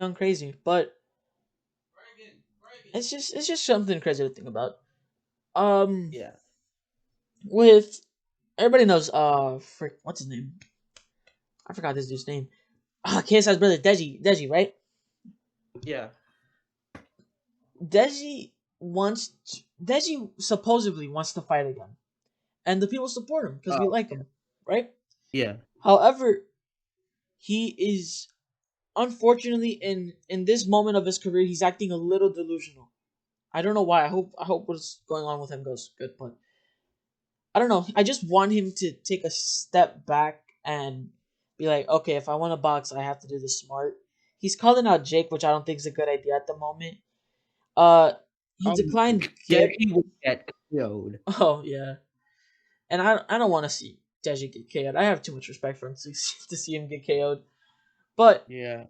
young crazy, but it's just something crazy to think about. Um, Yeah. with everybody knows frick, what's his name? I forgot this dude's name. KSI's brother Deji, right? Yeah. Deji supposedly wants to fight again, and the people support him because we Oh, like yeah. him, right? Yeah. However, he is unfortunately in this moment of his career, he's acting a little delusional. I don't know why. I hope what's going on with him goes good, but I don't know. I just want him to take a step back and be like, okay, if I want to box, I have to do this smart. He's calling out Jake, which I don't think is a good idea at the moment. Uh, he Um, declined Gib. Deji would get killed. Oh yeah, and I don't want to see Deji get KO'd. I have too much respect for him to see him get KO'd. But Yeah.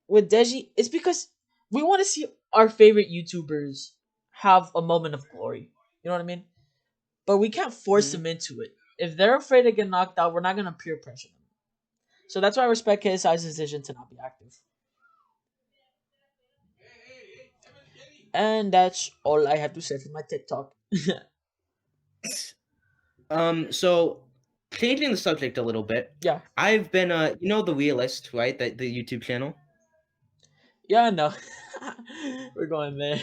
with Deji, it's because we want to see our favorite YouTubers have a moment of glory. You know what I mean? But we can't force Hmm. them into it. If they're afraid to get knocked out, we're not gonna peer pressure them. So that's why I respect KSI's decision to not be active. And that's all I have to say for my TikTok. So changing the subject a little bit, Yeah, I've been the Realist, right? The YouTube channel. yeah, I know. We're going there.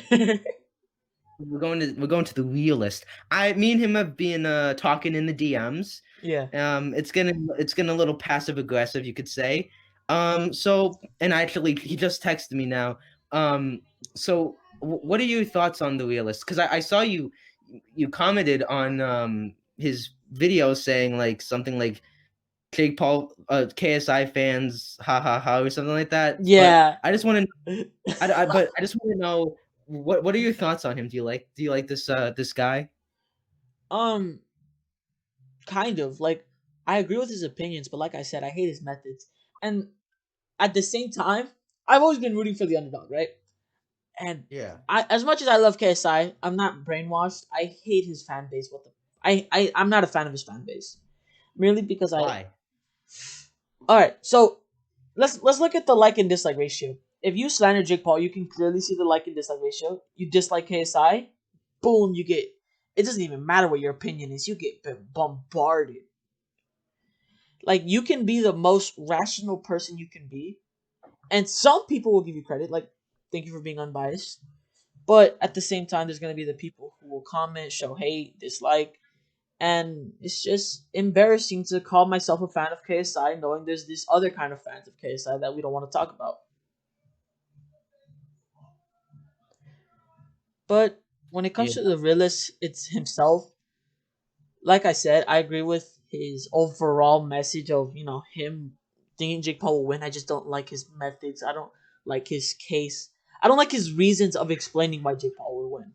We're going to the Realist. Me and him have been talking in the DMs. Yeah, It's getting a little passive aggressive, you could say. And actually, he just texted me now. So what are your thoughts on the Realist? Because I saw you commented on his video saying like something like Jake Paul, KSI fans, ha ha ha, or something like that. But yeah. I just want to, but I just want to know what are your thoughts on him? Do you like this guy? um, kind of like I agree with his opinions, but like I said, I hate his methods. And at the same time, I've always been rooting for the underdog, right? And Yeah. as much as I love KSI, I'm not brainwashed. I hate his fan base. I'm not a fan of his fan base merely because I. Why? All right, so let's look at the like and dislike ratio. If you slander Jake Paul, you can clearly see the like and dislike ratio. You dislike KSI, boom, you get. It doesn't even matter what your opinion is. You get bombarded. Like you can be the most rational person you can be, and some people will give you credit. Like, thank you for being unbiased. But at the same time, there's gonna be the people who will comment, show hate, dislike, and it's just embarrassing to call myself a fan of KSI, knowing there's this other kind of fans of KSI that we don't want to talk about. But when it comes Yeah. to the realist, it's himself. Like I said, I agree with his overall message of him thinking Jake Paul will win. I just don't like his methods. I don't like his case. I don't like his reasons of explaining why Jake Paul will win.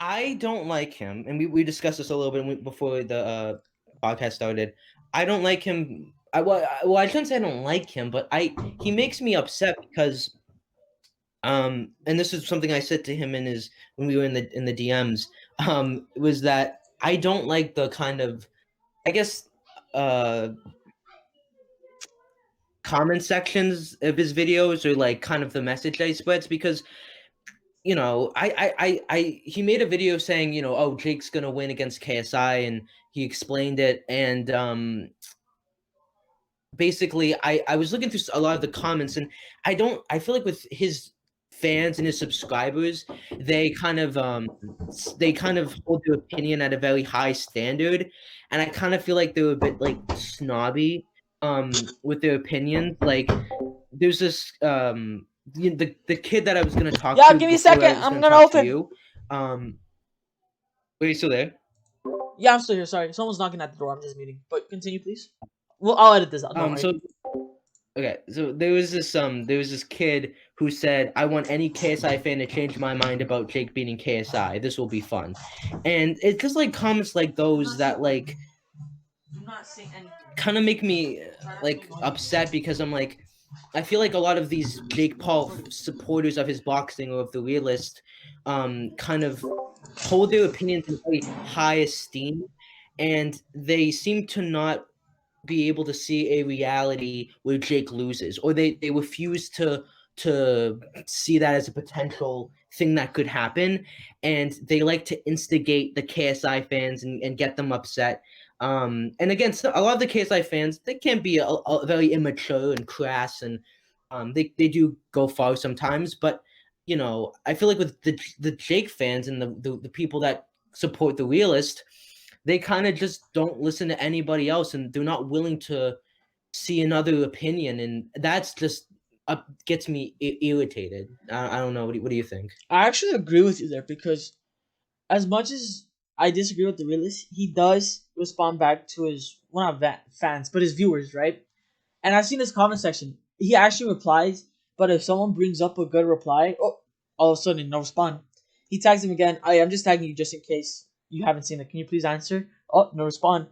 I don't like him, and we discussed this a little bit before the podcast started. I don't like him. I shouldn't say I don't like him, but I he makes me upset because and this is something I said to him in his when we were in the DMs. Was that I don't like the kind of, I guess, uh comment sections of his videos, or like kind of the message that he spreads, because he made a video saying, oh, Jake's gonna win against KSI, and he explained it, and basically I was looking through a lot of the comments, and I feel like with his fans and his subscribers, they kind of hold their opinion at a very high standard, and I kind of feel like they were a bit like snobby with their opinions. Like there's this the kid that I was gonna talk Yeah, to give me a before I second. was I'm gonna gonna talk to open. you. um Were you still there? Yeah, I'm still here. Sorry, someone's knocking at the door. I'm just muting. But continue, please. Well, I'll edit this out. Don't worry. So okay, so there was this kid who said, "I want any KSI fan to change my mind about Jake beating KSI. This will be fun," and it's just like comments like Do those not say that anything. like Do not say anything. kind of make me Try not to make like noise. upset, because I'm like, I feel like a lot of these Jake Paul supporters of his boxing, or of the Realist, kind of hold their opinions in very high esteem, and they seem to not be able to see a reality where Jake loses, or they refuse to see that as a potential thing that could happen, and they like to instigate the KSI fans and get them upset. And again, so a lot of the KSI fans, they can be a very immature and crass, and they do go far sometimes. But I feel like with the Jake fans and the people that support the Realist, they kind of just don't listen to anybody else, and they're not willing to see another opinion, and that's just gets me irritated. I don't know. What do you think? I actually agree with you there because as much as I disagree with the realist, he does respond back to his well not fans but his viewers, right? And I've seen his comment section. He actually replies, but if someone brings up a good reply, oh, all of a sudden no respond. He tags him again. I'm just tagging you just in case you haven't seen it. Can you please answer? Oh, no respond.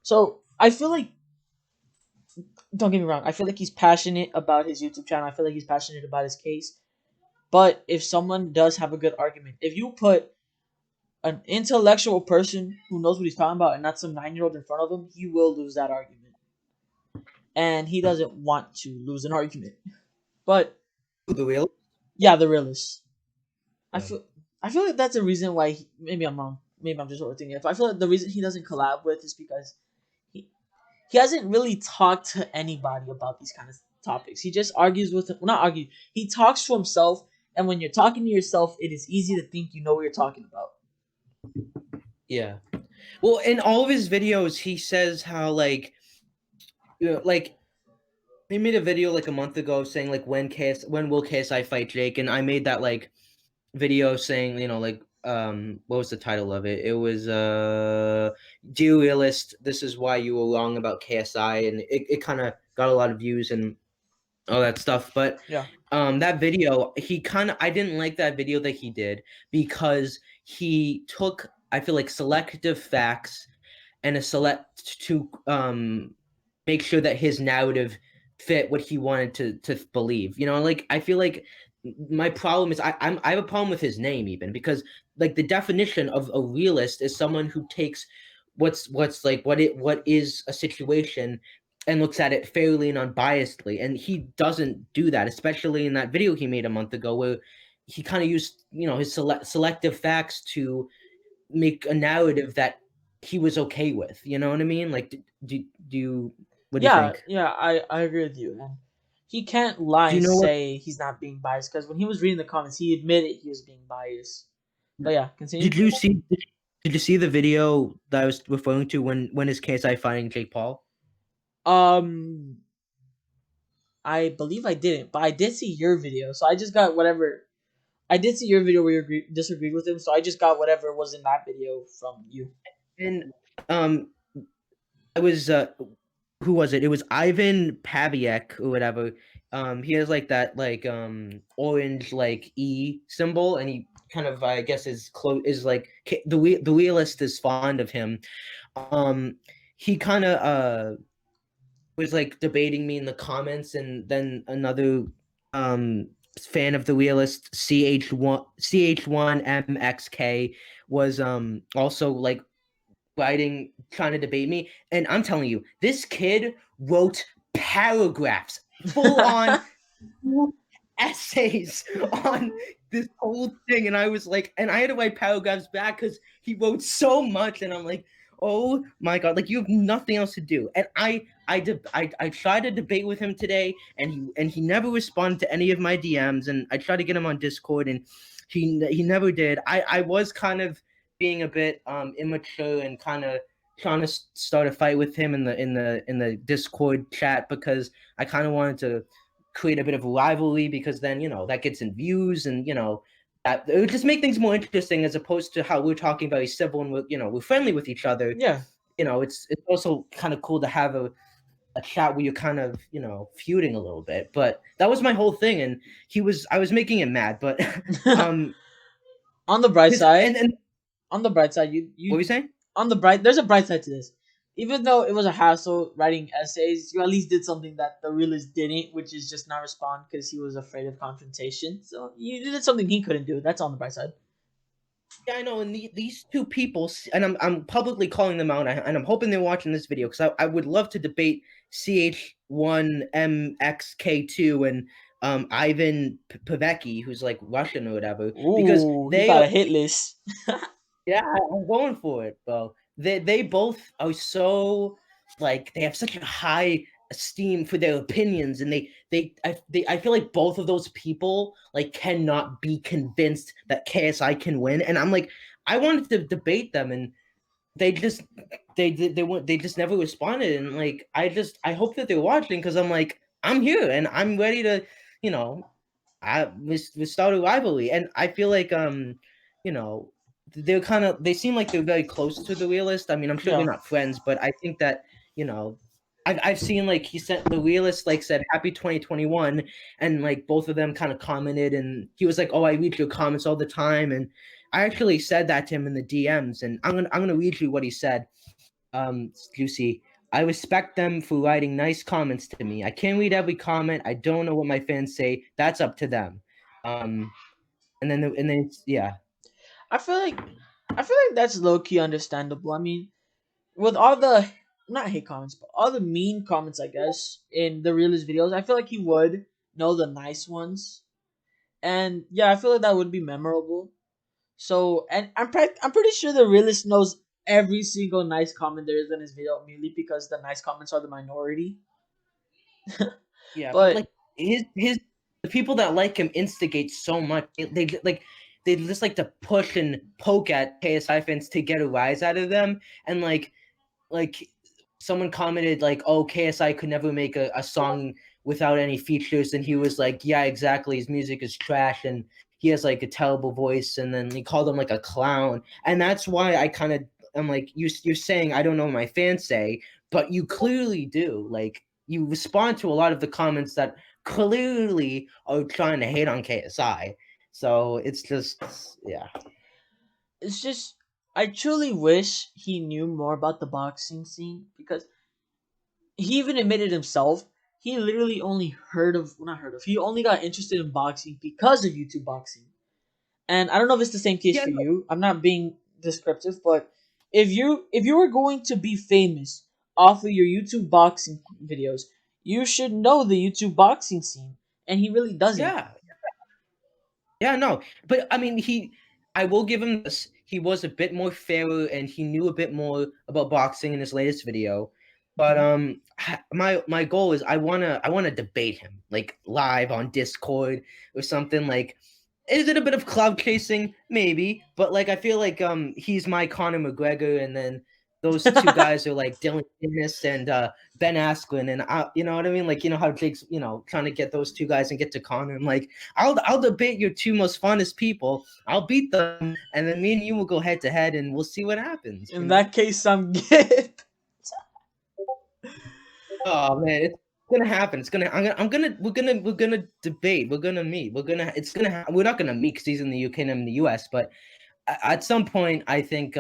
So I feel like, don't get me wrong, I feel like he's passionate about his YouTube channel. I feel like he's passionate about his case. But if someone does have a good argument, if you put an intellectual person who knows what he's talking about and not some 9-year-old in front of him, he will lose that argument. And he doesn't want to lose an argument. But The real? yeah, the realist. I Yeah. feel I feel like that's a reason why maybe I'm wrong. Maybe I'm just overthinking it. But I feel like the reason he doesn't collab with is because he he hasn't really talked to anybody about these kind of topics. He just argues with well, not argue. He talks to himself, and when you're talking to yourself, it is easy to think you know what you're talking about. Yeah. Well, in all of his videos, he says how like he made a video like a month ago saying like when will KSI fight Jake, and I made that like video saying like what was the title of it? It was Dear Realist, this is why you were wrong about KSI, and it kind of got a lot of views and all that stuff. But Yeah. that video, I didn't like that video that he did because he took, I feel like, selective facts and a select to make sure that his narrative fit what he wanted to believe. Like I feel like my problem is I have a problem with his name even because like the definition of a realist is someone who takes what's like what is a situation and looks at it fairly and unbiasedly, and he doesn't do that, especially in that video he made a month ago where he kind of used his selective facts to make a narrative that he was okay with. You know what I mean? Like, do you what do you Yeah, think? yeah, I agree with you. And he can't lie Do you and know what? say he's not being biased because when he was reading the comments, he admitted he was being biased. But yeah, continue. Did you see? Did you see the video that I was referring to when his KSI fighting Jake Paul? Um, I believe I didn't, but I did see your video, so I just got whatever. I did see your video where you disagreed with him, so I just got whatever was in that video from you. And um, I was who was it? It was Ivan Paviak or whatever. He has like that like orange like E symbol, and he kind of I guess is like the realist is fond of him. Um, he kind of was like debating me in the comments, and then another fan of the realist CH1MXK was also like writing, trying to debate me. And I'm telling you, this kid wrote paragraphs, full on essays on this whole thing. And I was like, and I had to write paragraphs back because he wrote so much. And I'm like, oh my God, like you have nothing else to do. And I tried to debate with him today, and he never responded to any of my DMs. And I tried to get him on Discord, and he never did. I was kind of being a bit immature and kind of trying to start a fight with him in the Discord chat because I kind of wanted to create a bit of a rivalry because then that gets in views, and that it would just make things more interesting as opposed to how we're talking very civil and we're friendly with each other. Yeah. It's also kind of cool to have a chat where you're kind of feuding a little bit. But that was my whole thing, and I was making him mad, but um On the bright his side, and on the bright side, what were you you saying? on the bright. There's a bright side to this. Even though it was a hassle writing essays, you at least did something that the realist didn't, which is just not respond because he was afraid of confrontation. So you did something he couldn't do. That's on the bright side. Yeah, I know. And these two people, and I'm publicly calling them out, and I'm hoping they're watching this video because I would love to debate CH1MXK2 and Ivan Pavecki, who's like Russian or whatever, because Ooh, he they got are. a hit list. Yeah, I'm going for it, bro. They both are so like they have such a high esteem for their opinions, and I feel like both of those people like cannot be convinced that KSI can win, and I'm like I wanted to debate them, and they just they just never responded, and like I hope that they're watching because I'm like I'm here and I'm ready to you know we start a rivalry, and I feel like you know they seem like they're very close to the realist. I mean, I'm sure they're Yeah. not friends, but I think that you know I've seen like he sent the realist like said happy 2021, and like both of them kind of commented, and he was like, oh, I read your comments all the time, and I actually said that to him in the DMs, and I'm gonna read you what he said. Lucy, I respect them for writing nice comments to me. I can't read every comment. I don't know what my fans say. That's up to them. Um, and then yeah, I feel like that's low key understandable. I mean, with all the not hate comments, but all the mean comments, I guess, in the realist videos, I feel like he would know the nice ones. And yeah, I feel like that would be memorable. So, and I'm pretty sure the realist knows every single nice comment there is in his video merely because the nice comments are the minority. yeah, but But like his the people that like him instigate so much. They just like to push and poke at KSI fans to get a rise out of them, and like someone commented like, "Oh, KSI could never make a song without any features," and he was like, "Yeah, exactly. His music is trash, and he has like a terrible voice." And then he called him like a clown, and that's why I kind of I'm like, you're saying I don't know what my fans say, but you clearly do. Like you respond to a lot of the comments that clearly are trying to hate on KSI. So it's just yeah. it's just, I truly wish he knew more about the boxing scene because he even admitted himself he literally only heard of, well, not heard of, he only got interested in boxing because of YouTube boxing. And I don't know if it's the same case Yeah, for no, you. I'm not being descriptive, but if you were going to be famous off of your YouTube boxing videos, you should know the YouTube boxing scene, and he really doesn't. yeah. Yeah, no, but I mean, I will give him this. He was a bit more fairer, and he knew a bit more about boxing in his latest video. But Mhm. my goal is I wanna debate him like live on Discord or something. Like, is it a bit of cloud chasing? Maybe, but like I feel like he's my Conor McGregor, and then those two guys are like Dylan Dennis and Ben Askren, and you know what I mean? Like you know how Jake's trying to get those two guys and get to Conor. I'm like I'll debate your two most funnest people. I'll beat them, and then me and you will go head to head, and we'll see what happens. In that case, I'm good. Oh man, it's gonna happen. We're gonna debate. We're gonna meet. We're not gonna meet because he's in the UK and I'm in the US, but at some point, I think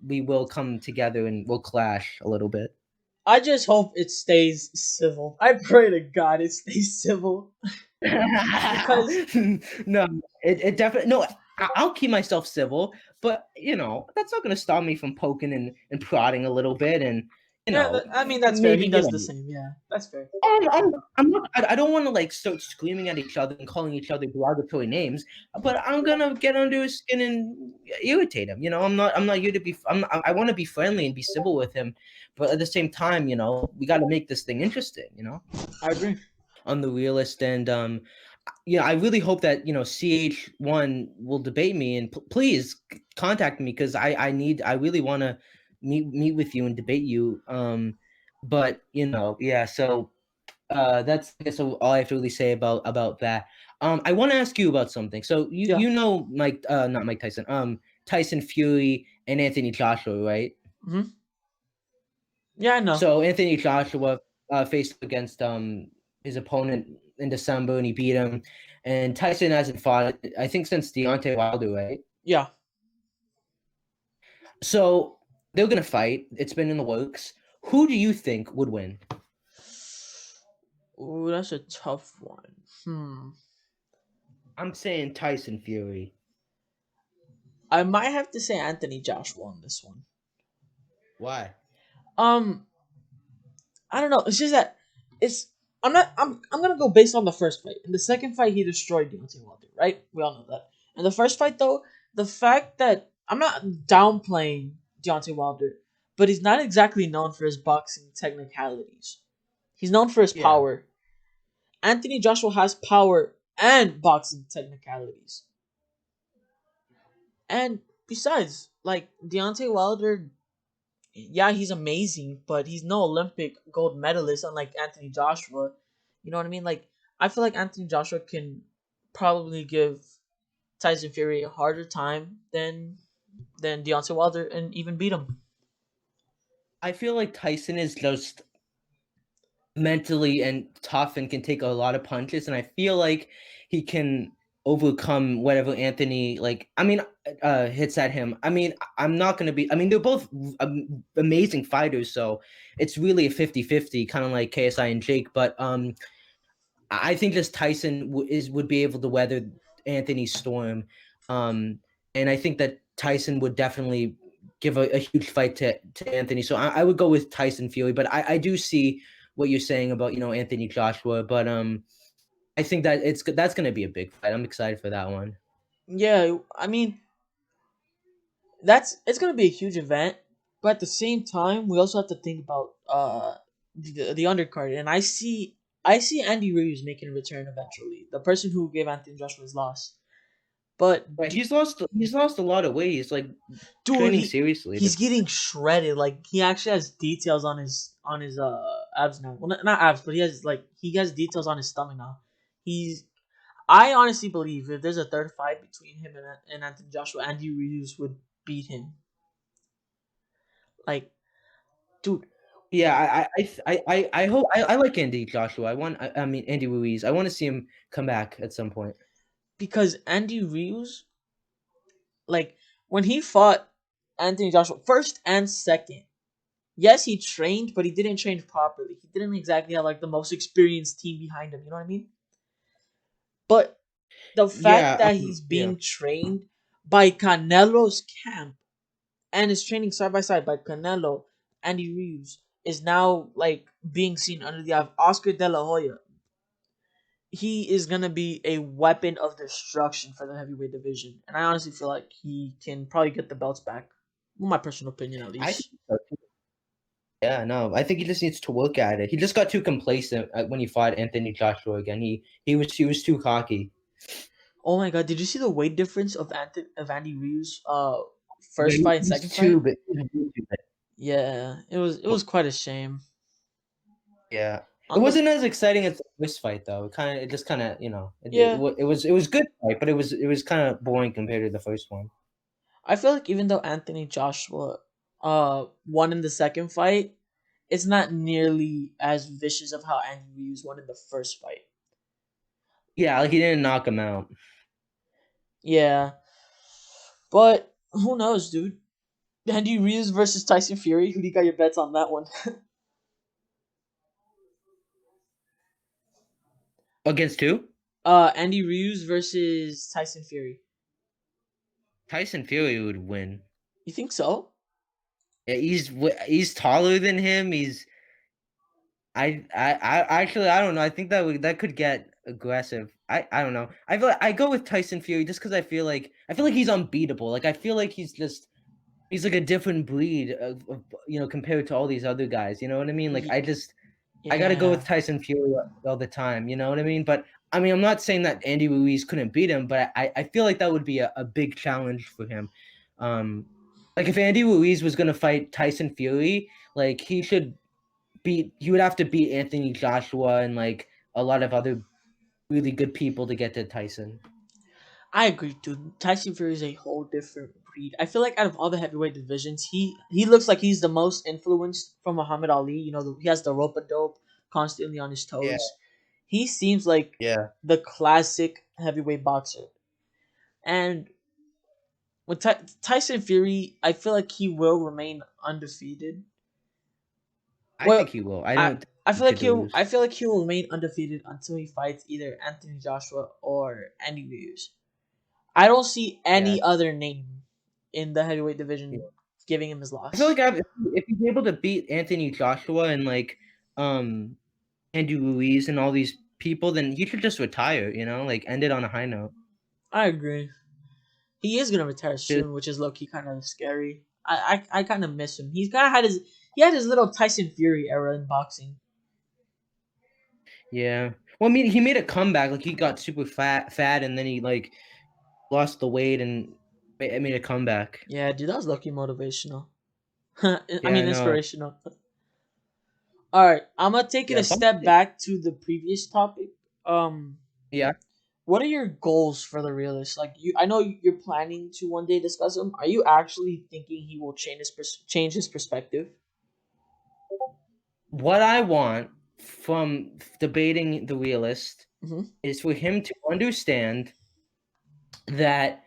we will come together and we'll clash a little bit. I just hope it stays civil. I pray to God it stays civil because No, it definitely no. I'll keep myself civil, but that's not going to stop me from poking and prodding a little bit, and yeah, I mean that's fair. He maybe does the same. Yeah, that's fair. I'm not. I don't want to like start screaming at each other and calling each other derogatory names, but I'm gonna get under his skin and irritate him. I'm not here to be. I want to be friendly and be civil with him, but at the same time, we got to make this thing interesting. I agree. On the realist, and I really hope that CH1 will debate me, and please contact me because I really want to meet with you and debate you. But yeah. So that's I guess all I have to really say about that. I want to ask you about something. So Yeah. Mike, not Mike Tyson, Tyson Fury and Anthony Joshua, right? Hmm. Yeah, I know. So Anthony Joshua faced against his opponent in December and he beat him. And Tyson hasn't fought, I think, since Deontay Wilder, right? Yeah. So they're gonna fight. It's been in the works. Who do you think would win? Ooh, that's a tough one. Hmm. I'm saying Tyson Fury. I might have to say Anthony Joshua on this one. Why? Um, I don't know. It's just that it's. I'm not. I'm gonna go based on the first fight. In the second fight, he destroyed Deontay Wilder. Right? We all know that. In the first fight, though, the fact that I'm not downplaying Deontay Wilder, but he's not exactly known for his boxing technicalities. He's known for his Yeah. power. Anthony Joshua has power and boxing technicalities. And besides, like Deontay Wilder, yeah, he's amazing, but he's no Olympic gold medalist, unlike Anthony Joshua. You know what I mean? Like, I feel like Anthony Joshua can probably give Tyson Fury a harder time than Deontay Wilder and even beat him. I feel like Tyson is just mentally and tough and can take a lot of punches, and I feel like he can overcome whatever Anthony hits at him. I mean, I'm not going to be I mean, they're both amazing fighters, so it's really a 50-50, kind of like KSI and Jake, but I think just Tyson would be able to weather Anthony's storm, and I think that Tyson would definitely give a huge fight to Anthony. So I would go with Tyson Fury, but I do see what you're saying about Anthony Joshua, but I think that that's going to be a big fight. I'm excited for that one. Yeah, I mean, it's gonna be a huge event, but at the same time, we also have to think about the undercard, and I see Andy Ruiz making a return eventually. The person who gave Anthony Joshua his loss, but But he's lost a lot of weight. He's like dude, training seriously. he's getting shredded. Like he actually has details on his abs now. Well, not abs, but he has details on his stomach now. He's I honestly believe if there's a third fight between him and Anthony Joshua, Andy Ruiz would beat him. Like, dude, Yeah, I hope I like Andy Joshua. I mean Andy Ruiz. I want to see him come back at some point. because Andy Ruiz, like when he fought Anthony Joshua first and second, yes, he trained, but he didn't train properly. He didn't exactly have like the most experienced team behind him. You know what I mean? But the fact Yeah, that he's yeah. being trained by Canelo's camp and is training side by side by Canelo, Andy Ruiz is now like being seen under the eye of Oscar De La Hoya. He is gonna be a weapon of destruction for the heavyweight division, and I honestly feel like he can probably get the belts back. Well, my personal opinion, at I think least. so too. Yeah, no, I think he just needs to work at it. He just got too complacent when he fought Anthony Joshua again. He was too cocky. Oh my god, did you see the weight difference of Andy Ruiz Yeah, first fight and he's second fight? too big. He's way too big. Yeah, it was quite a shame. Yeah, it On the wasn't as exciting as the first fight though. It just kind of Yeah, it was good fight, but it was kind of boring compared to the first one. I feel like even though Anthony Joshua won in the second fight, it's not nearly as vicious of how Andy Ruiz won in the first fight. Yeah, like he didn't knock him out. Yeah, but who knows, dude? Andy Ruiz versus Tyson Fury. Who do you got your bets on that one? Against who? Andy Ruiz versus Tyson Fury. Tyson Fury would win. You think so? Yeah, he's taller than him. I actually I don't know. I think that could get aggressive. I don't know. I go with Tyson Fury just because I feel like he's unbeatable. Like I feel like he's like a different breed of compared to all these other guys. You know what I mean? Like Ye- I gotta go Yeah, with Tyson Fury all the time. You know what I mean? But I mean I'm not saying that Andy Ruiz couldn't beat him, but I feel like that would be a big challenge for him. Um, like if Andy Ruiz was gonna fight Tyson Fury, like he would have to beat Anthony Joshua and like a lot of other really good people to get to Tyson. I agree, dude. Tyson Fury is a whole different breed. I feel like out of all the heavyweight divisions, he looks like he's the most influenced from Muhammad Ali. He has the rope a dope constantly on his Yeah, toes. He seems like yeah. the classic heavyweight boxer. And with Tyson Fury, I feel like he will remain undefeated. I Well, think he will. I I don't think I he feel like could he'll I lose. feel like he will remain undefeated until he fights either Anthony Joshua or Andy Ruiz. I don't see Yeah. any other name. in the heavyweight Yeah. division, giving him his I feel loss. like if he's able to beat Anthony Joshua and like um Andy Ruiz and all these people, then he should just retire. Like end it on a high note. I agree. He is gonna retire 'Cause- soon, which is low key kind of scary. I kind of miss him. He's kind of had his little Tyson Fury era in boxing. Yeah. Well, I mean, he made a comeback. Like he got super fat, and then he like lost the weight and made a comeback. Yeah, dude, that was low key motivational. I Yeah, mean, I know. inspirational. All right, I'm gonna take it Yeah, a step back to the previous topic. Um, yeah. what are your goals for the realist? Like I know you're planning to one day discuss them. Are you actually thinking he will change his perspective? What I want from debating the realist Hmm. is for him to understand that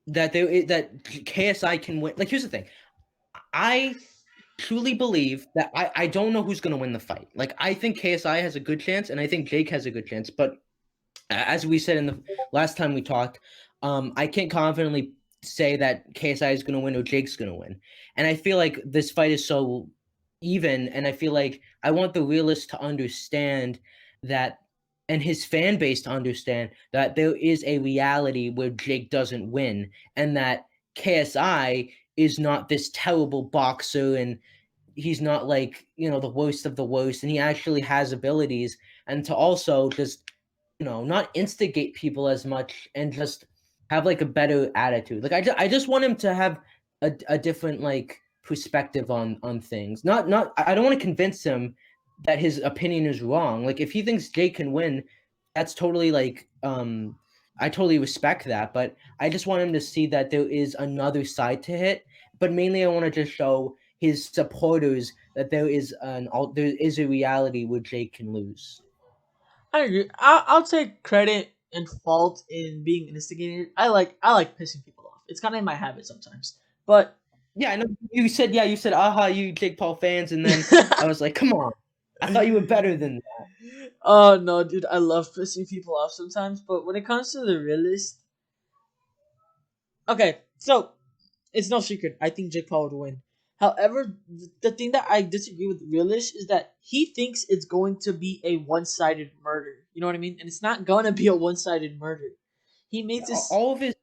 that KSI can win. Like, here's the thing. I truly believe that I don't know who's gonna win the fight. Like, I think KSI has a good chance, and I think Jake has a good chance. But as we said in the last time we talked, I can't confidently say that KSI is gonna win or Jake's gonna win. And I feel like this fight is so even, and I feel like I want the realist to understand that, and his fan base to understand that there is a reality where Jake doesn't win, and that KSI is not this terrible boxer, and he's not like the worst of the worst, and he actually has abilities, and to also just not instigate people as much and just have like a better attitude. Like I just want him to have a different like perspective on things. Not I don't want to convince him that his opinion is wrong. Like if he thinks Jake can win, that's totally like I totally respect that, but I just want him to see that there is another side to it. But mainly I want to just show his supporters that there is a reality where Jake can lose. I agree. I'll take credit and fault in being an instigator. I like pissing people off. It's kind of in my habit sometimes. But Yeah, I know you said, aha, you Jake Paul fans, and then I was like, come on. I thought you were better than that. oh no, dude, I love pissing people off sometimes. But when it comes to the realist, okay, so it's no secret. I think Jake Paul would win. However, the thing that I disagree with realist is that he thinks it's going to be a one-sided murder. You know what I mean? And it's not going to be a one-sided murder. He Yeah, makes this all of his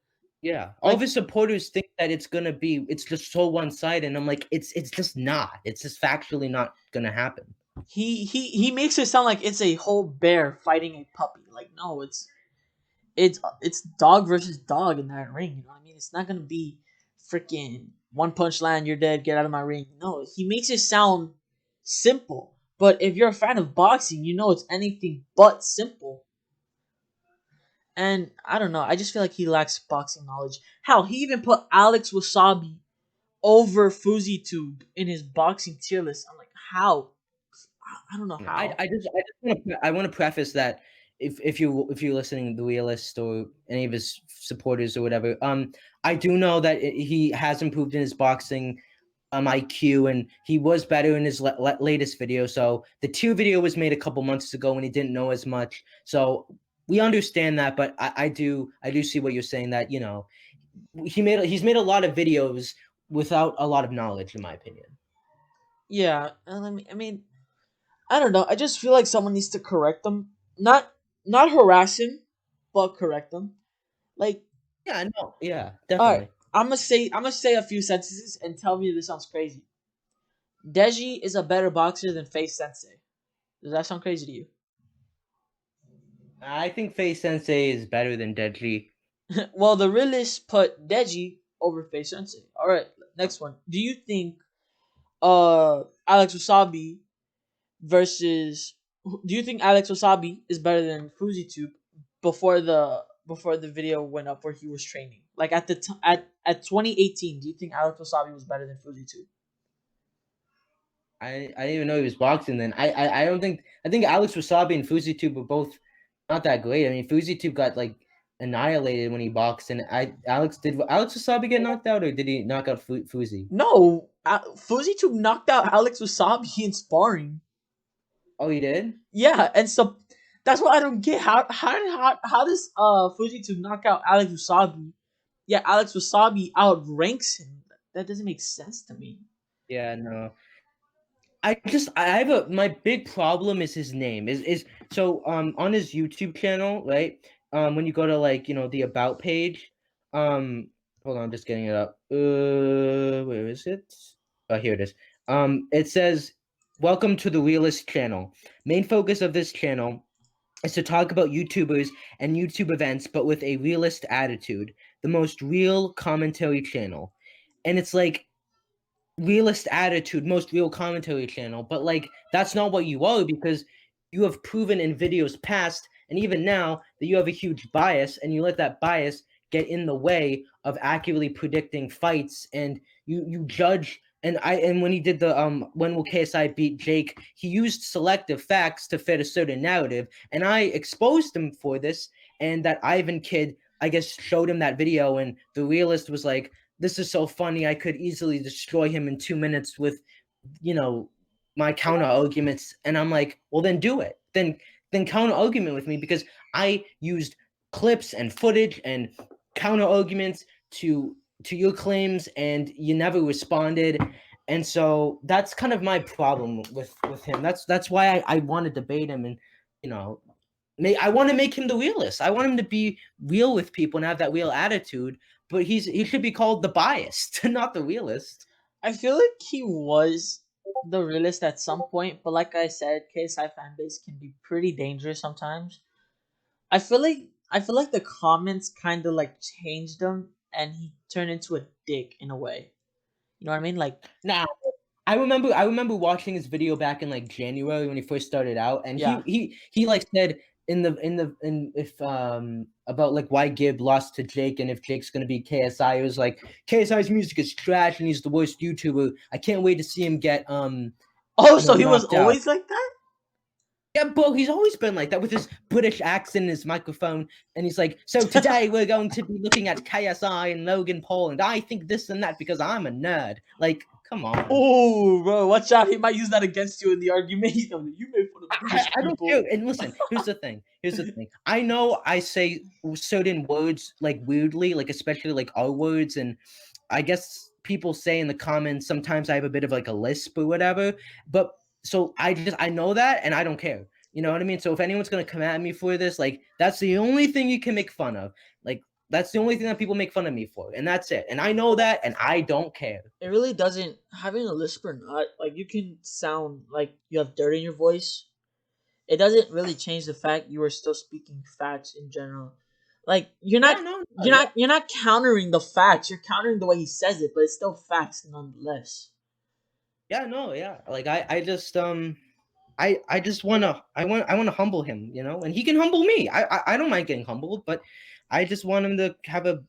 all of like his supporters think that it's just so one sided, and I'm like, it's just not. It's just factually not gonna happen. he makes it sound like it's a whole bear fighting a puppy. Like no, it's dog versus dog in that ring. You know what I mean? It's not gonna be freaking one punch land, you're dead, get out of my ring. No, he makes it sound simple. But if you're a fan of boxing, you know it's anything but simple. And I don't know, I just feel like he lacks boxing knowledge. Hell, he even put Alex Wasabi over FuziTube in his boxing tier list. I'm like, how? I don't know Yeah, how. I want to preface that if you're listening to the realist or any of his supporters or whatever, I do know that he has improved in his boxing IQ, and he was better in his latest video. So the two video was made a couple months ago when he didn't know as much. So we understand that, but I do see what you're saying, that he's made a lot of videos without a lot of knowledge, in my opinion. Yeah, and I mean, I don't know. I just feel like someone needs to correct them. Not harass him, but correct them. Like, Yeah, no, yeah, all right, definitely. I'm gonna say a few sentences and tell me if this sounds crazy. Deji is a better boxer than Face Sensei. Does that sound crazy to you? I think Face Sensei is better than Deji. Well, the realist put Deji over Face Sensei. All right, next one. Do you think Alex Wasabi versus do you think Alex Wasabi is better than FuziTube before the video went up where he was training? Like at 2018, do you think Alex Wasabi was better than FuziTube? I didn't even know he was boxing then. I don't think I think Alex Wasabi and FuziTube were both not that great. I mean, FuziTube got like annihilated when he boxed, and Alex Wasabi get knocked out, or did he knock out Fuzi? No, FuziTube knocked out Alex Wasabi in sparring. Oh, he did. Yeah, and so that's what I don't get. How does FuziTube knock out Alex Wasabi Yeah, Alex Wasabi outranks him. That doesn't make sense to me. Yeah, no. I have a my big problem is his name is so on his YouTube channel, right? When you go to like, the about page, hold on, I'm just getting it up. Where is it? Oh, here it is. It says, "Welcome to the Realist channel. Main focus of this channel is to talk about YouTubers and YouTube events, but with a realist attitude. The most real commentary channel." And it's like, realist attitude, most real commentary channel, but like that's not what you are, because you have proven in videos past and even now that you have a huge bias, and you let that bias get in the way of accurately predicting fights, and you judge. And when he did the when will KSI beat Jake, he used selective facts to fit a certain narrative, and I exposed him for this. And that Ivan kid, I guess, showed him that video, and the realist was like, "This is so funny. I could easily destroy him in 2 minutes with, you know, my counter arguments." And I'm like, well, then do it. Then counter argument with me, because I used clips and footage and counter arguments to your claims, and you never responded. And so that's kind of my problem with him. That's why I want to debate him, and you know I want to make him the realist. I want him to be real with people and have that real attitude. But he should be called the biased, not the realist. I feel like he was the realist at some point, but like I said, KSI fanbase can be pretty dangerous sometimes. I feel like the comments kind of like changed him, and he turned into a dick in a way. You know what I mean? Like, Nah, I remember watching his video back in like January when he first started out, and he yeah. he he like said in if about like why Gibb lost to Jake, and if Jake's gonna be KSI, it was like KSI's music is trash and he's the worst YouTuber. I can't wait to see him get Oh, so he was knocked out. always like that? Yeah, bro, he's always been like that with his British accent and his microphone. And he's like, "So today we're going to be looking at KSI and Logan Paul, and I think this and that because I'm a nerd." Like, come on. Oh, bro, watch out. He might use that against you in the argument. He's gonna be, you made fun of British I don't care. people. And listen, here's the thing. Here's the thing. I know I say certain words like weirdly, like especially like R words, and I guess people say in the comments sometimes I have a bit of like a lisp or whatever. But so I know that, and I don't care. You know what I mean? So if anyone's gonna come at me for this, like that's the only thing you can make fun of. Like that's the only thing that people make fun of me for, and that's it. And I know that, and I don't care. It really doesn't, having a lisp or not, like, you can sound like you have dirt in your voice. It doesn't really change the fact you are still speaking facts in general. Like, you're not Yeah, no, no, you're yeah. not you're not countering the facts. You're countering the way he says it, but it's still facts nonetheless. Yeah, no, yeah. Like I just I just wanna humble him, and he can humble me. I don't mind getting humbled, but I just want him to have a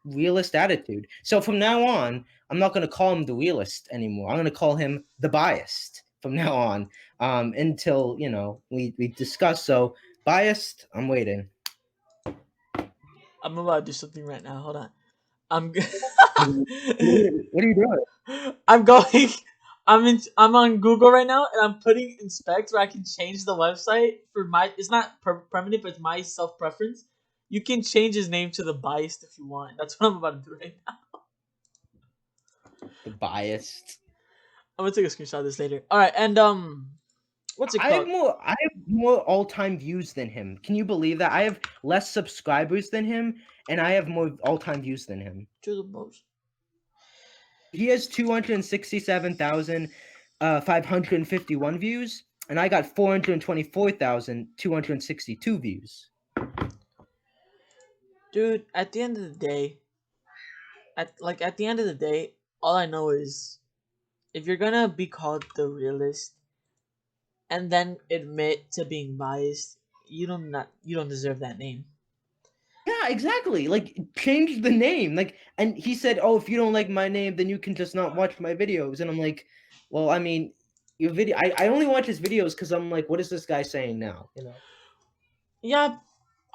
realist attitude. So from now on, I'm not gonna call him the realist anymore. I'm gonna call him the biased from now on. Until we discuss. So biased, I'm waiting. I'm about to do something right now. Hold on. I'm What are you doing? I'm going. I'm on Google right now, and I'm putting inspect where I can change the website for my. It's not permanent, but it's my self preference. You can change his name to the biased if you want. That's what I'm about to do right now. The biased. I'm gonna take a screenshot of this later. All right, and what's it called? I have more all-time views than him. Can you believe that? I have less subscribers than him, and I have more all-time views than him. To the most. He has 267,551 views, and I got 424,262 views. Dude, at the end of the day, at the end of the day, all I know is if you're gonna be called the realist and then admit to being biased, you don't deserve that name. Yeah, exactly. Like, change the name. Like, and he said, "Oh, if you don't like my name, then you can just not watch my videos." And I'm like, well, I mean, your video. I only watch his videos because I'm like, what is this guy saying now? Yeah,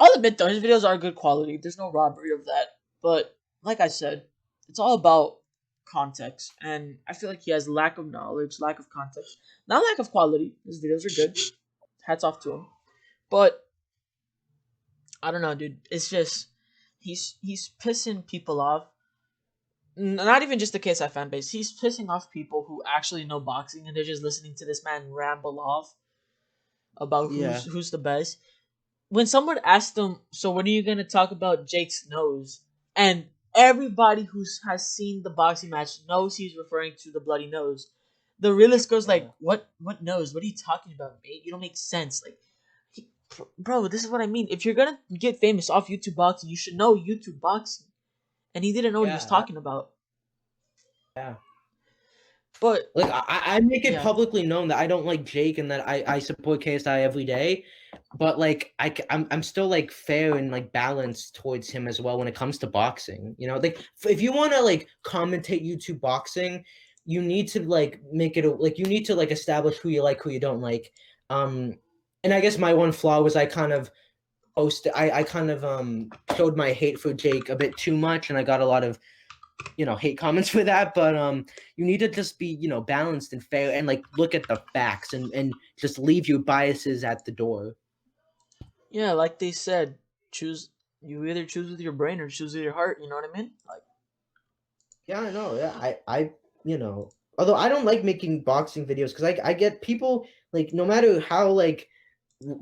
I'll admit though, his videos are good quality. There's no robbery of that. But like I said, it's all about context, and I feel like he has lack of knowledge, lack of context, not lack of quality. His videos are good. Hats off to him. But I don't know, dude. It's just he's pissing people off. Not even just the KSI fan base. He's pissing off people who actually know boxing and they're just listening to this man ramble off about Yeah. who's the best. When someone asked him, "So when are you gonna talk about Jake's nose?" and everybody who has seen the boxing match knows he's referring to the bloody nose. The realist goes Yeah. like, "What? What nose? What are you talking about, mate? You don't make sense." Like, bro, this is what I mean. If you're gonna get famous off YouTube boxing, you should know YouTube boxing, and he didn't know what he was Yeah. talking about. Yeah. But Like I make it yeah, publicly known that I don't like Jake and that I support KSI every day, but like I'm still like fair and like balanced towards him as well when it comes to boxing. You know, like if you want to like commentate YouTube boxing, you need to like make it like you need to like establish who you like, who you don't like. Um, and I guess my one flaw was I kind of I kind of showed my hate for Jake a bit too much, and I got a lot of hate comments for that, but you need to just be balanced and fair and like look at the facts and just leave your biases at the door. yeah, like they said, choose you either choose with your brain or choose with your heart. You know what I mean? Like, Yeah, I know. Yeah, I although I don't like making boxing videos because I get people like no matter how like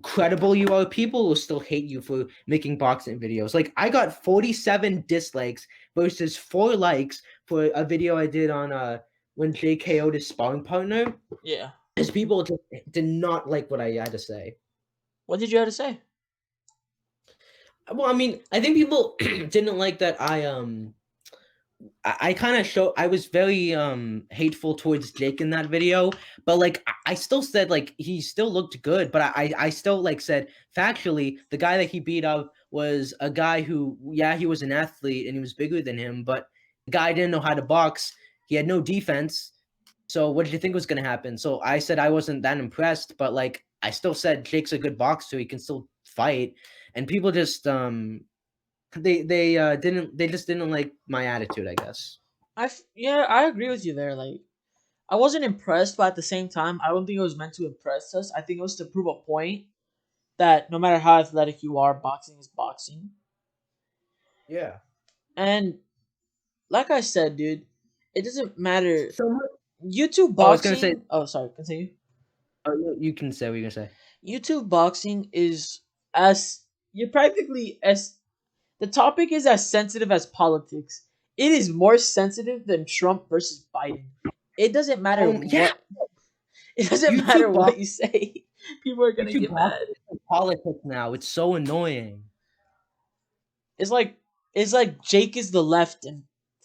credible you are, people will still hate you for making boxing videos. Like I got 47 dislikes versus 4 likes for a video I did on when JKO'd his sparring partner. yeah. Because people just did not like what I had to say. What did you have to say? Well, I mean, I think people didn't like that I kind of show I was very hateful towards Jake in that video, but like I still said like he still looked good, but I still like said factually the guy that he beat up was a guy who yeah, he was an athlete and he was bigger than him, but the guy didn't know how to box. He had no defense. So what did you think was going to happen? So I said I wasn't that impressed, but like I still said Jake's a good boxer, he can still fight, and people just they just didn't like my attitude, I guess. Yeah, I agree with you there. Like, I wasn't impressed, but at the same time, I don't think it was meant to impress us. I think it was to prove a point that no matter how athletic you are, boxing is boxing. Yeah. And like I said, dude, it doesn't matter. So YouTube oh, I was gonna say. boxing. Oh, sorry. Continue. Oh, you can say what you're gonna say. YouTube boxing is as you're practically as the topic is as sensitive as politics. It is more sensitive than Trump versus Biden. It doesn't matter Yeah, what. It doesn't matter YouTube what box, you say. People are gonna YouTube get box mad. is politics now. It's so annoying. It's like Jake is the left and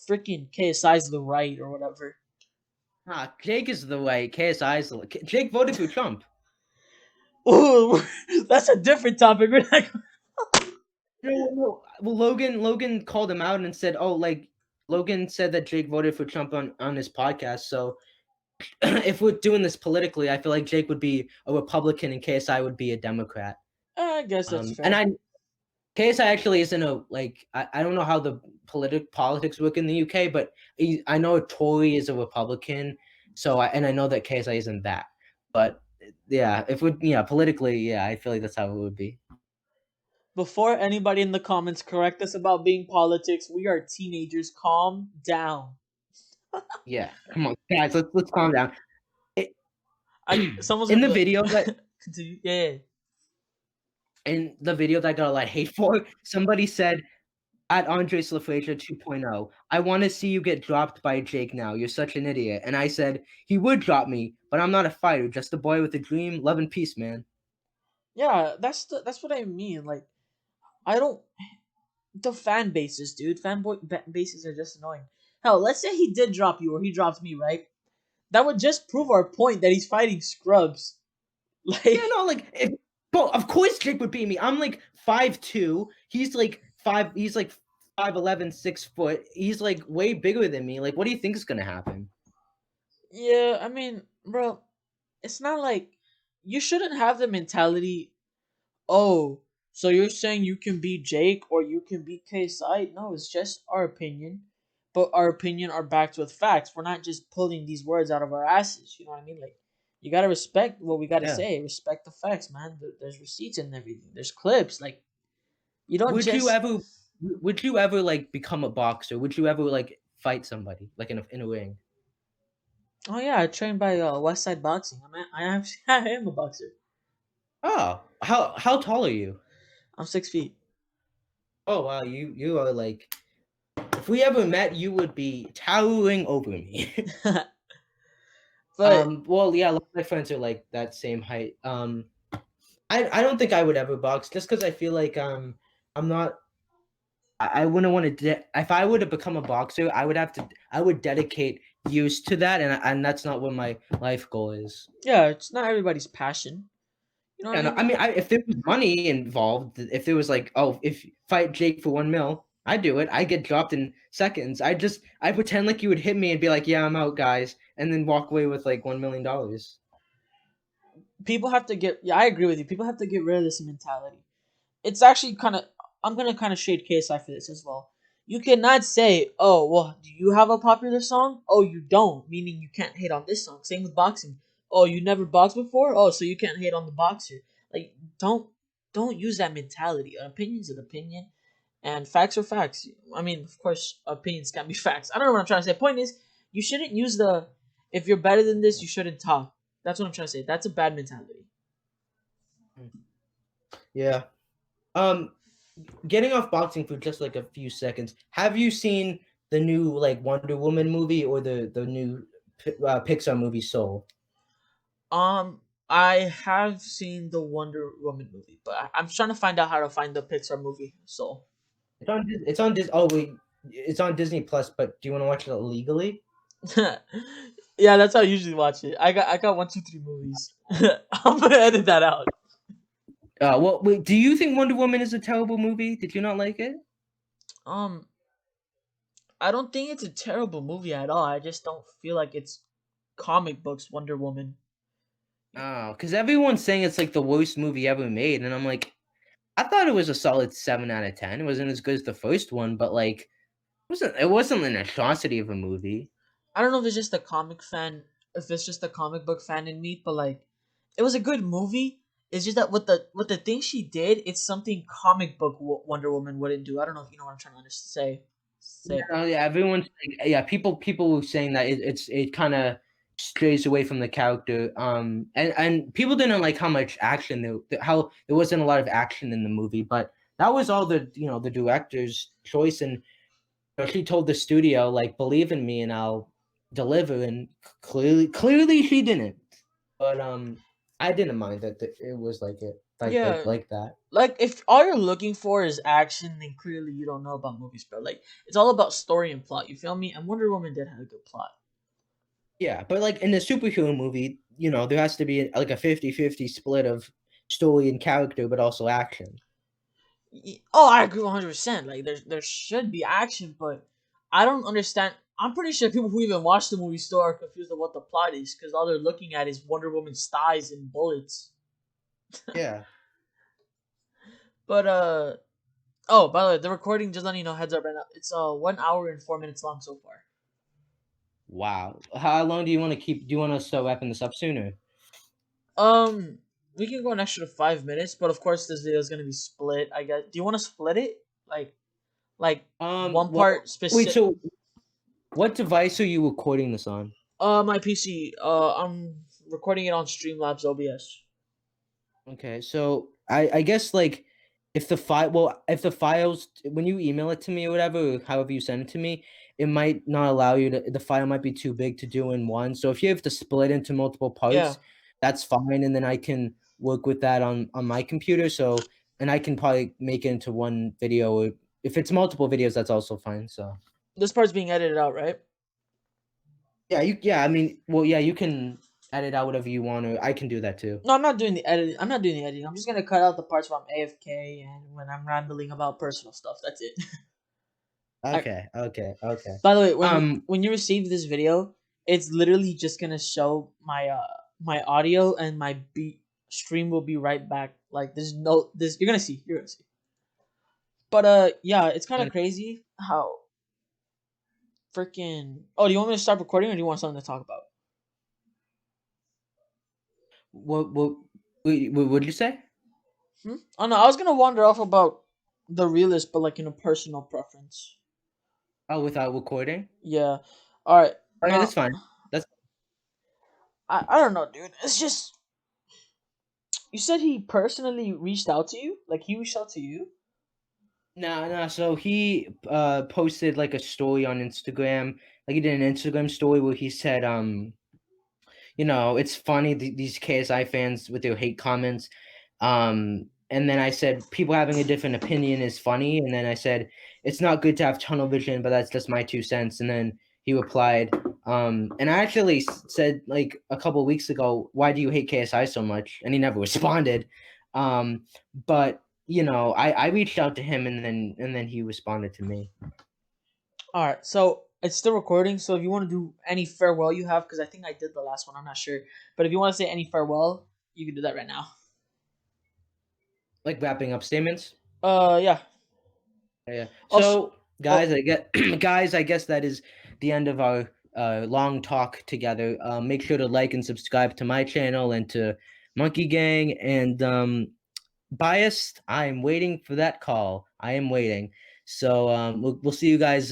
freaking KSI is the right or whatever. Ah, Jake is the way. KSI is the Jake voted for Trump. Ooh, that's a different topic. We're not. No. Well, Logan called him out and said, "Oh, like Logan said that Jake voted for Trump on his podcast. So if we're doing this politically, I feel like Jake would be a Republican and KSI would be a Democrat. I guess that's And fair. I KSI actually isn't a like I don't know how the politics work in the UK, but I know Tory is a Republican, so I know that KSI isn't that. But yeah, if we politically, yeah, I feel like that's how it would be. Before anybody in the comments correct us about being politics, we are teenagers. Calm down. Yeah, come on, guys, let's calm down. It, Someone's in gonna the be like, video that continue. Yeah. I got a lot of hate for, somebody said at Andres LaFrasia 2.0, I want to see you get dropped by Jake now. You're such an idiot. And I said, he would drop me, but I'm not a fighter, just a boy with a dream. Love and peace, man. Yeah, that's what I mean. Like, I don't the fan bases, dude. Bases are just annoying. Hell, let's say he did drop you or he dropped me, right? That would just prove our point that he's fighting scrubs. Yeah, Like, no, like, bro, of course Jake would beat me. I'm like 5'2". He's like 5'11", 6 foot. He's like way bigger than me. Like, what do you think is going to happen? yeah, I mean, bro, it's not like you shouldn't have the mentality. Oh, so you're saying you can beat Jake or you can beat KSI? No, it's just our opinion, but our opinion are backed with facts. We're not just pulling these words out of our asses. You know what I mean? Like, you gotta respect what we gotta Yeah. say. Respect the facts, man. There's receipts and everything. There's clips. Like, you don't Would you just ever? would you ever like become a boxer? Would you ever like fight somebody like in a ring? Oh yeah, I trained by West Side Boxing. I am a boxer. Oh, how tall are you? I'm 6 feet. Oh wow, you are like, if we ever met, you would be towering over me. But Well, yeah, a lot of my friends are like that same height. I don't think I would ever box just because I feel like I'm not. I wouldn't want to. If I were to become a boxer, I would have to. I would dedicate years to that, and that's not what my life goal is. yeah, it's not everybody's passion. You know what I And mean? I mean, if there was money involved, if there was like, oh, if fight Jake for 1 mil, I'd do it. I get dropped in seconds. I pretend like you would hit me and be like, yeah, I'm out, guys, and then walk away with like $1 million. People have to get. Yeah, I agree with you. People have to get rid of this mentality. It's actually kind of. I'm gonna kind of shade KSI for this as well. You cannot say, "Oh, well, do you have a popular song? Oh, you don't," meaning you can't hate on this song. Same with boxing. Oh, you never boxed before? Oh, so you can't hate on the boxer. Like, don't use that mentality. An opinion's an opinion, and facts are facts. I mean, of course, opinions can be facts. I don't know what I'm trying to say. Point is, you shouldn't use the if you're better than this, you shouldn't talk. That's what I'm trying to say. That's a bad mentality. Yeah. Um, Getting off boxing for just like a few seconds. Have you seen the new like Wonder Woman movie or the new Pixar movie Soul? Um, I have seen the Wonder Woman movie, but I'm trying to find out how to find the Pixar movie. So, It's on Dis. Oh wait, it's on Disney Plus. But do you want to watch it illegally? yeah, that's how I usually watch it. I got one, two, three movies. I'm gonna edit that out. Well, wait, do you think Wonder Woman is a terrible movie? Did you not like it? Um, I don't think it's a terrible movie at all. I just don't feel like it's comic books Wonder Woman. Oh, because everyone's saying it's like the worst movie ever made, and I'm like, I thought it was a solid 7 out of 10. It wasn't as good as the first one, but like, it wasn't an atrocity of a movie. I don't know if it's just a comic fan, if it's just a comic book fan in me, but like, it was a good movie. It's just that with the thing she did, it's something comic book Wonder Woman wouldn't do. I don't know if you know what I'm trying to say. Yeah, Say. yeah, everyone's like, yeah, people were saying that it kind of strays away from the character. And people didn't like how much action how there wasn't a lot of action in the movie, but that was all the director's choice, and she told the studio like, believe in me and I'll deliver, and clearly she didn't. But I didn't mind that it was like it Yeah, like that. like if all you're looking for is action, then clearly you don't know about movies, bro. Like it's all about story and plot. You feel me? And Wonder Woman did have a good plot. Yeah, but like in a superhero movie, there has to be like a 50-50 split of story and character, but also action. Oh, I agree 100%. Like there should be action, but I don't understand. I'm pretty sure people who even watch the movie still are confused of what the plot is because all they're looking at is Wonder Woman's thighs and bullets. Yeah. But oh, by the way, the recording, just letting you know, heads up right now. It's 1 hour and 4 minutes long so far. Wow. How long do you want to keep? Do you want to start wrapping this up sooner? Um, we can go an extra 5 minutes, but of course this video is gonna be split. I guess. Do you want to split it? Like one Well, part wait. specific. So, what device are you recording this on? My PC. I'm recording it on Streamlabs OBS. Okay, so I guess like if the files when you email it to me or whatever, or however you send it to me, it might not allow you to. The file might be too big to do in one. So if you have to split into multiple Yeah. parts, that's fine, and then I can work with that on my computer. So and I can probably make it into one video. Or if it's multiple videos, that's also fine. So This part's being edited out, right? yeah. I mean, well, yeah, you can edit out whatever you want, or I can do that too. No, I'm not doing the editing. I'm not doing the editing. I'm just gonna cut out the parts where I'm AFK and when I'm rambling about personal stuff. That's it. I, Okay. by the way, when Um, when you receive this video, it's literally just gonna show my audio and my beat stream will be right back. Like there's no this you're gonna see. You're gonna see. But yeah, it's kind of crazy how freaking. Oh, do you want me to start recording or do you want something to talk about? what did you say? Oh no, I was gonna wander off about. The Realist, but like in a personal preference. Oh, without recording? Yeah. All right. Okay, that's Now, fine. That's I don't know, dude. It's just you said he personally reached out to you. Like he reached out to you. no. So he posted like a story on Instagram. Like he did an Instagram story where he said, it's funny these KSI fans with their hate comments. And then I said people having a different opinion is funny. And then I said it's not good to have tunnel vision, but that's just my 2 cents. And then he replied, and I actually said like a couple weeks ago, why do you hate KSI so much? And he never responded. But I reached out to him, and then he responded to me. All right. So it's still recording. So if you want to do any farewell you have, because I think I did the last one. I'm not sure, but if you want to say any farewell, you can do that right now. Like wrapping up statements. Yeah. Yeah. Also, So, guys, oh, I guess that is the end of our long talk together. Make sure to like and subscribe to my channel and to Monkey Gang and Biased. I am waiting for that call. I am waiting. So we'll see you guys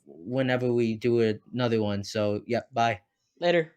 whenever we do another one. So yeah, bye. later.